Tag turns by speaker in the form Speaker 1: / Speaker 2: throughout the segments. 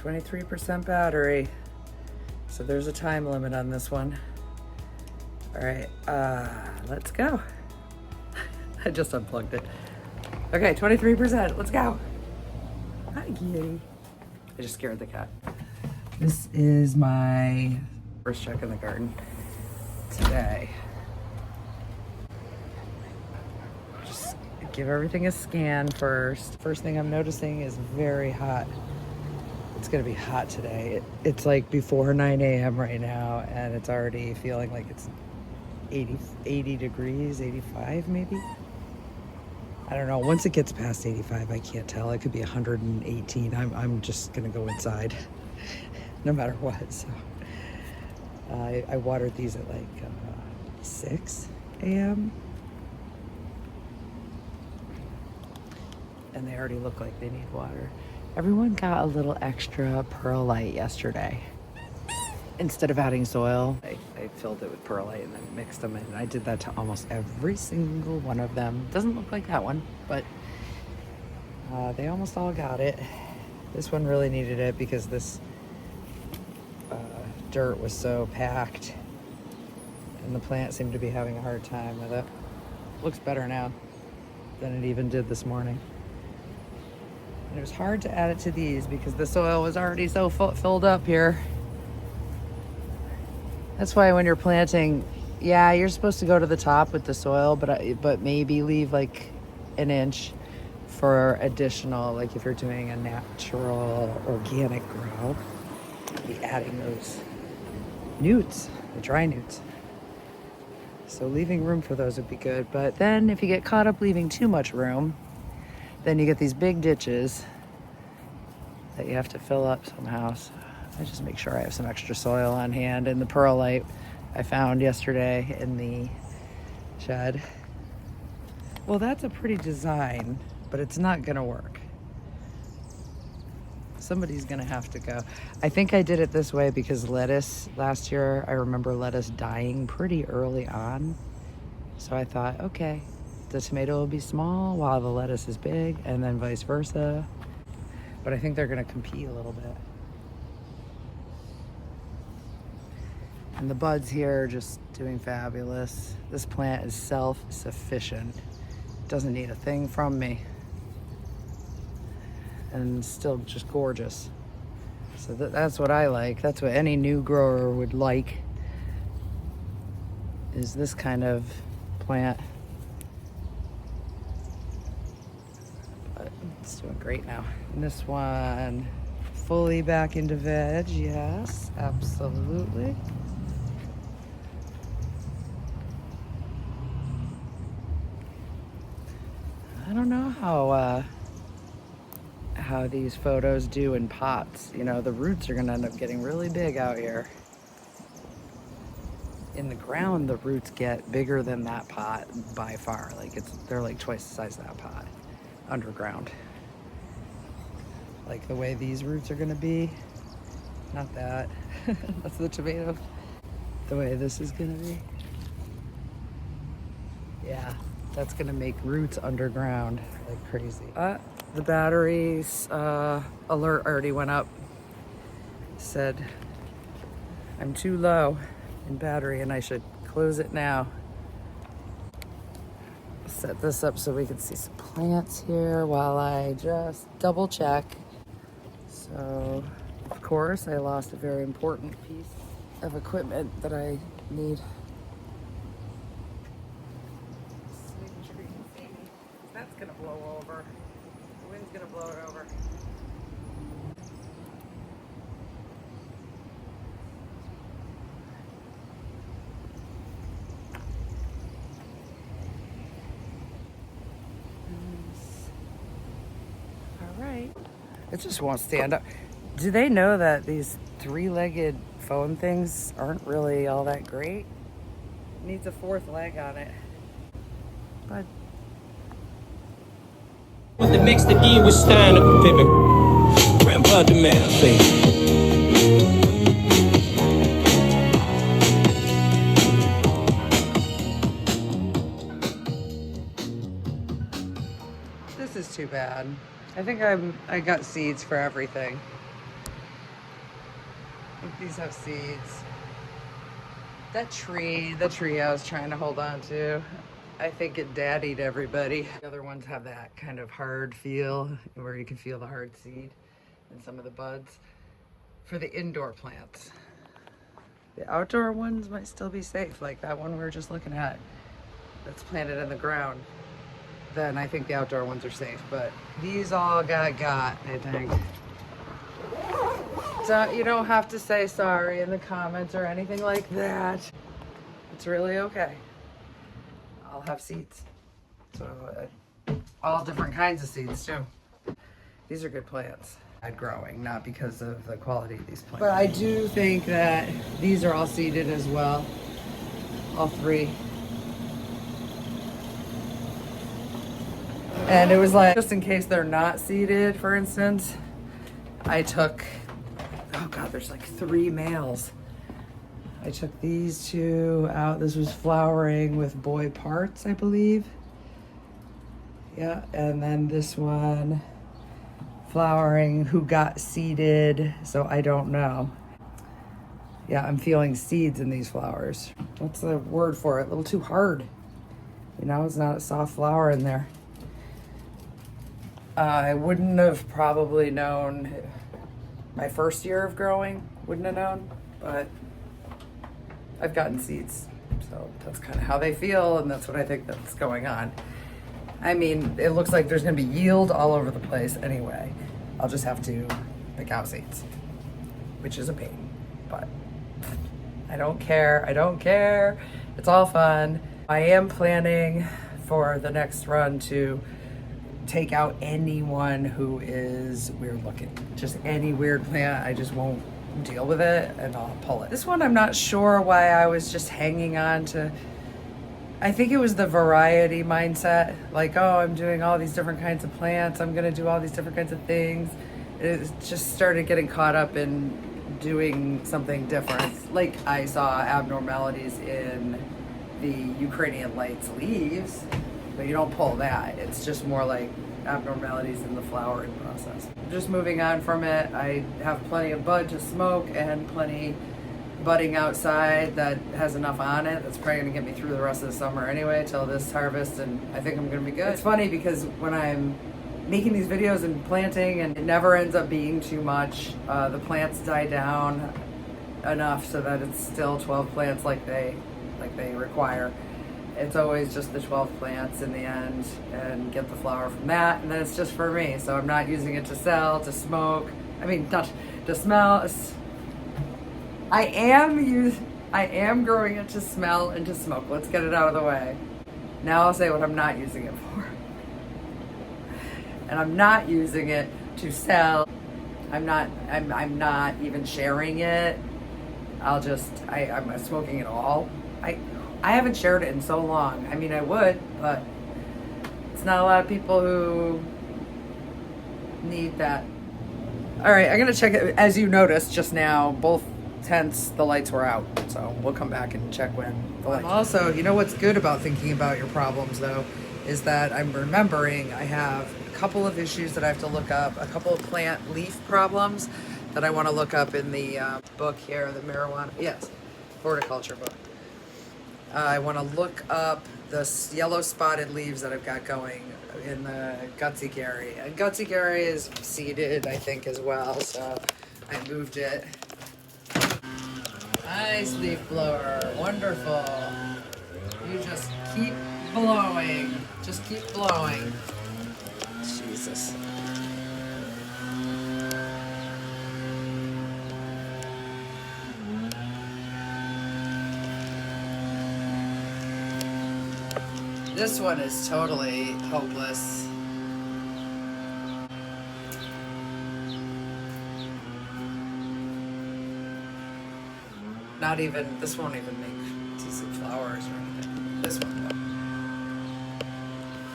Speaker 1: 23% battery. So there's a time limit on this one. All right, let's go. I just unplugged it. Okay, 23%, let's go. Hi, kitty. I just scared the cat. This is my first check in the garden today. Just give everything a scan first. First thing I'm noticing is very hot. It's gonna be hot today. It's like before 9 a.m. right now, and it's already feeling like it's 80 degrees, 85 maybe. I don't know. Once it gets past 85, I can't tell. It could be 118. I'm just gonna go inside, no matter what. So I watered these at like 6 a.m. and they already look like they need water. Everyone got a little extra perlite yesterday. Instead of adding soil, I filled it with perlite and then mixed them in. I did that to almost every single one of them. Doesn't look like that one, but they almost all got it. This one really needed it because this dirt was so packed and the plant seemed to be having a hard time with it. Looks better now than it even did this morning. And it was hard to add it to these because the soil was already so filled up here. That's why when you're planting, yeah, you're supposed to go to the top with the soil, but maybe leave like an inch for additional, like if you're doing a natural organic grow, be adding those newts, the dry newts. So leaving room for those would be good. But then if you get caught up leaving too much room, then you get these big ditches that you have to fill up somehow. So I just make sure I have some extra soil on hand, and the perlite I found yesterday in the shed. Well, that's a pretty design, but it's not gonna work. Somebody's gonna have to go. I think I did it this way because lettuce, last year, I remember lettuce dying pretty early on. So I thought, okay, the tomato will be small while the lettuce is big, and then vice versa. But I think they're gonna compete a little bit. And the buds here are just doing fabulous. This plant is self-sufficient. Doesn't need a thing from me. And still just gorgeous. So that's what I like. That's what any new grower would like, is this kind of plant. But it's doing great now. And this one, fully back into veg, yes, absolutely. I don't know how these photos do in pots. You know, the roots are gonna end up getting really big out here. In the ground, the roots get bigger than that pot by far. Like they're like twice the size of that pot underground. Like the way these roots are gonna be, not that, that's the tomato. The way this is gonna be. Yeah. That's gonna make roots underground like crazy. The batteries alert already went up. Said I'm too low in battery and I should close it now. Set this up so we can see some plants here while I just double check. So, of course, I lost a very important piece of equipment that I need. That's gonna blow over. The wind's gonna blow it over. All right. It just won't stand up. Do they know that these three-legged phone things aren't really all that great? It needs a fourth leg on it. But
Speaker 2: What the next again was stand up, baby. Grandpa the man, baby.
Speaker 1: this is too bad. I think I got seeds for everything. I think these have seeds. That tree, the tree I was trying to hold on to, I think it daddied everybody. The other ones have that kind of hard feel where you can feel the hard seed in some of the buds. For the indoor plants, the outdoor ones might still be safe, like that one we were just looking at that's planted in the ground. Then I think the outdoor ones are safe, but these all got, I think. So you don't have to say sorry in the comments or anything like that. It's really okay. I'll have seeds. So all different kinds of seeds too. These are good plants. Growing, not because of the quality of these plants. But I do think that these are all seeded as well. All three. And it was like, just in case they're not seeded, for instance, I took, oh God, there's like 3 males. I took these 2 out. This was flowering with boy parts, I believe. Yeah, and then this one flowering who got seeded, so I don't know. Yeah, I'm feeling seeds in these flowers. What's the word for it? A little too hard. You know, it's not a soft flower in there. I wouldn't have probably known my first year of growing, wouldn't have known, but I've gotten seeds. So that's kind of how they feel, and that's what I think that's going on. I mean, it looks like there's gonna be yield all over the place anyway. I'll just have to pick out seeds, which is a pain, but I don't care. I don't care. It's all fun. I am planning for the next run to take out anyone who is weird looking. Just any weird plant, I just won't deal with it and I'll pull it. This one, I'm not sure why I was just hanging on to. I think it was the variety mindset. Like, oh, I'm doing all these different kinds of plants. I'm gonna do all these different kinds of things. It just started getting caught up in doing something different. Like I saw abnormalities in the Ukrainian lights leaves, but you don't pull that. It's just more like abnormalities in the flowering process. Just moving on from it, I have plenty of bud to smoke and plenty budding outside that has enough on it. That's probably gonna get me through the rest of the summer anyway, till this harvest, and I think I'm gonna be good. It's funny because when I'm making these videos and planting, and it never ends up being too much, the plants die down enough so that it's still 12 plants like they require. It's always just the 12 plants in the end and get the flower from that, and then it's just for me. So I'm not using it to sell, to smoke. I mean, not to smell. I am growing it to smell and to smoke. Let's get it out of the way. Now I'll say what I'm not using it for. And I'm not using it to sell. I'm not even sharing it. I'm smoking it all. I haven't shared it in so long. I mean, I would, but it's not a lot of people who need that. All right, I'm gonna check it. As you noticed just now, both tents, the lights were out. So we'll come back and check when the lights. Also, you know what's good about thinking about your problems though, is that I'm remembering I have a couple of issues that I have to look up, a couple of plant leaf problems that I want to look up in the book here, the marijuana, yes, horticulture book. I want to look up the yellow spotted leaves that I've got going in the gutsy and gutsy is seeded, I think, as well, so I moved it. Nice leaf blower, wonderful. You just keep blowing, just keep blowing. Jesus. This one is totally hopeless. Not even, this won't even make decent flowers or anything. This one though.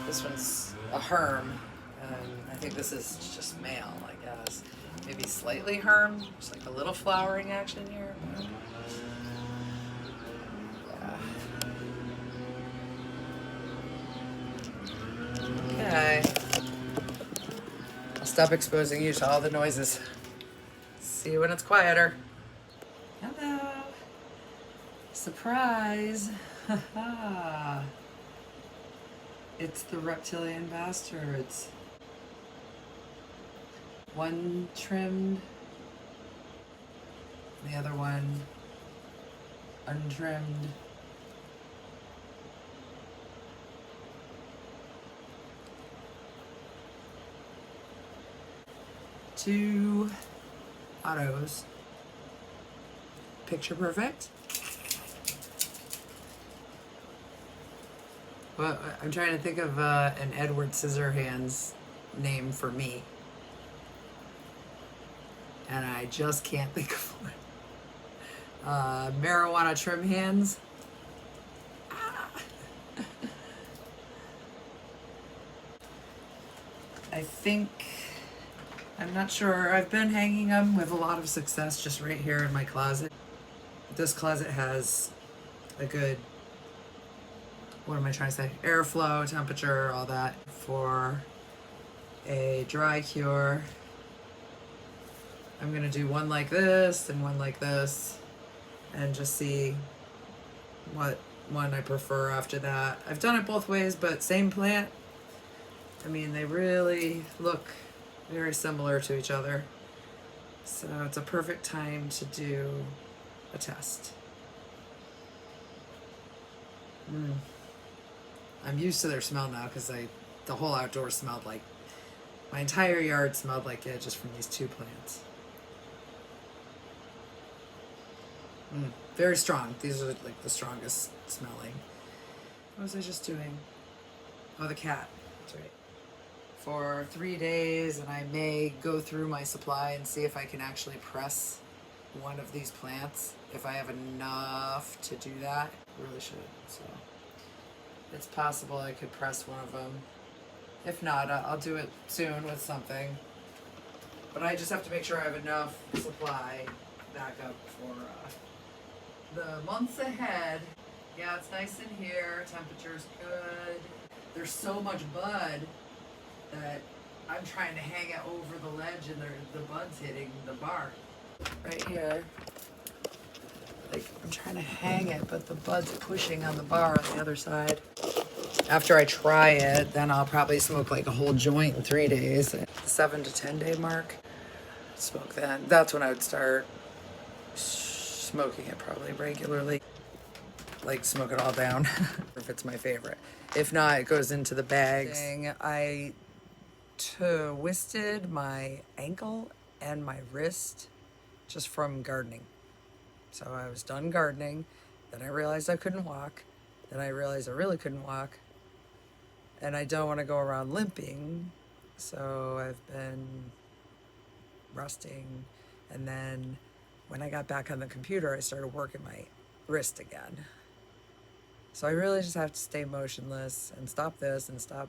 Speaker 1: This one's a herm, and I think this is just male, I guess. Maybe slightly herm, just like a little flowering action here. Okay. I'll stop exposing you to all the noises. See you when it's quieter. Hello. Surprise. Haha. It's the reptilian bastards. One trimmed, the other one untrimmed. Two autos. Picture perfect. Well, I'm trying to think of an Edward Scissorhands name for me. And I just can't think of one. Marijuana trim hands. I think, I'm not sure. I've been hanging them with a lot of success just right here in my closet. This closet has a good, what am I trying to say? Airflow, temperature, all that for a dry cure. I'm gonna do one like this and one like this and just see what one I prefer after that. I've done it both ways, but same plant. I mean, they really look very similar to each other. So it's a perfect time to do a test. I'm used to their smell now because the whole outdoor smelled like, my entire yard smelled like it just from these two plants. Very strong. These are like the strongest smelling. What was I just doing? Oh, the cat. That's right. For 3 days, and I may go through my supply and see if I can actually press one of these plants. If I have enough to do that, I really should. So it's possible I could press one of them. If not, I'll do it soon with something. But I just have to make sure I have enough supply backup for the months ahead. Yeah, it's nice in here. Temperature's good. There's so much bud that I'm trying to hang it over the ledge and the bud's hitting the bark. Right here. Like, I'm trying to hang it, but the bud's pushing on the bar on the other side. After I try it, then I'll probably smoke like a whole joint in 3 days. The 7 to 10 day mark. Smoke then. That's when I would start smoking it probably regularly. Like, smoke it all down if it's my favorite. If not, it goes into the bags. I twisted my ankle and my wrist just from gardening. So I was done gardening, then I realized I couldn't walk, then I realized I really couldn't walk, and I don't want to go around limping, so I've been resting. And then when I got back on the computer, I started working my wrist again. So I really just have to stay motionless and stop this and stop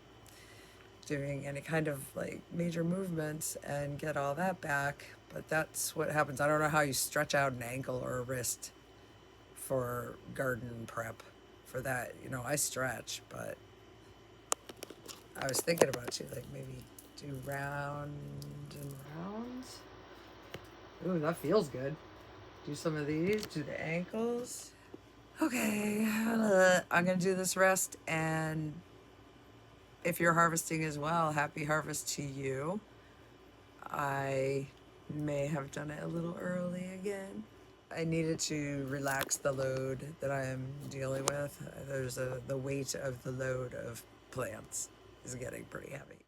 Speaker 1: doing any kind of like major movements and get all that back. But that's what happens. I don't know how you stretch out an ankle or a wrist for garden prep for that. You know, I stretch, but I was thinking about you, like maybe do round and rounds. Ooh, that feels good. Do some of these, do the ankles. Okay, I'm gonna do this rest, and if you're harvesting as well, happy harvest to you. I may have done it a little early again. I needed to relax the load that I am dealing with. The weight of the load of plants is getting pretty heavy.